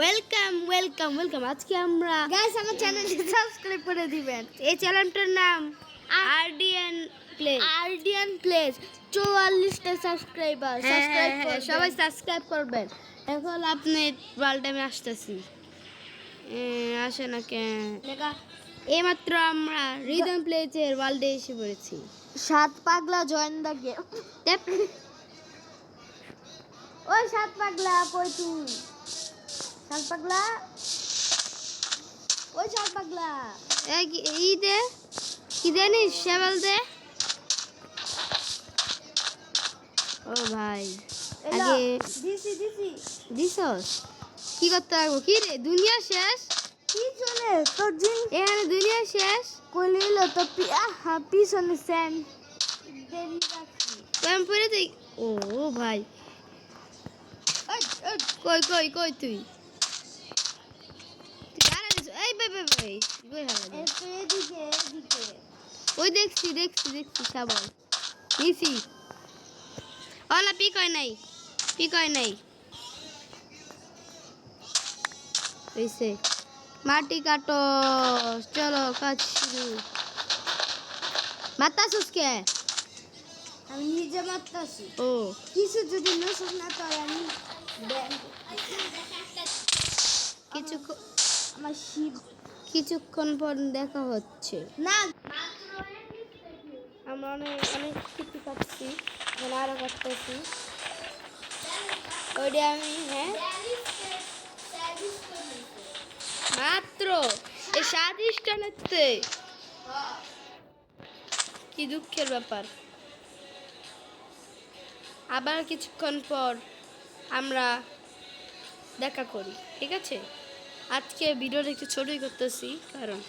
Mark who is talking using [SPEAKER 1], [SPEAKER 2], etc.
[SPEAKER 1] Welcome আজকে আমরা
[SPEAKER 2] guys আমার চ্যানেলটি সাবস্ক্রাইব করে দিবেন।
[SPEAKER 1] এই চ্যানেলটার নাম আরডিয়ান প্লেস
[SPEAKER 2] 44টা সাবস্ক্রাইবার সাবস্ক্রাইব করবেন
[SPEAKER 1] সবাই সাবস্ক্রাইব করবেন। এখন আপনি ওয়ার্ল্ড আমি আসতেছি আসে না কেন
[SPEAKER 2] লেখা
[SPEAKER 1] এইমাত্র আমরা রিদম প্লেসের ওয়ার্ল্ডে এসে পড়েছি।
[SPEAKER 2] সাত পাগলা জয়েন দা গেম। ওই সাত পাগলা কই তুই? সাত পাগলা ওই সাত পাগলা
[SPEAKER 1] এই দে কি জানিস শেবাল দে। ও ভাই আগে
[SPEAKER 2] দিছি
[SPEAKER 1] দিছস কি করতে লাগবো? কি রে দুনিয়া শেষ?
[SPEAKER 2] কি চলে তোর জিন
[SPEAKER 1] এখানে দুনিয়া শেষ
[SPEAKER 2] কইলিল তো পিছনে স্যান্ড দেরি রাখছি।
[SPEAKER 1] আমি পড়ে তুই ও ভাই কই তুই দাঁড়া দিস এই ভাই কই হালা দে
[SPEAKER 2] এদিকে
[SPEAKER 1] ওই দেখছি সাবল নিছি ওলা পিক হয় নাই হইছে মাটি কাটো চলো কাজ শুরু। মাতা সুসকে
[SPEAKER 2] আমি নিজে মারতাছি।
[SPEAKER 1] ও
[SPEAKER 2] কিছু যদি নসুস না তো আমি আমার শিব
[SPEAKER 1] কিছুক্ষণ পর দেখা হচ্ছে।
[SPEAKER 2] না
[SPEAKER 1] আমরা অনেক কিছু পাচ্ছি আরো করতেছি ওইটা আমি মাত্র এই 7 টানেতে কি দুঃখের ব্যাপার। আবার কিছুক্ষণ পর আমরা দেখা করি, ঠিক আছে? আজকে ভিডিওটা একটু ছোটই করতেছি কারণ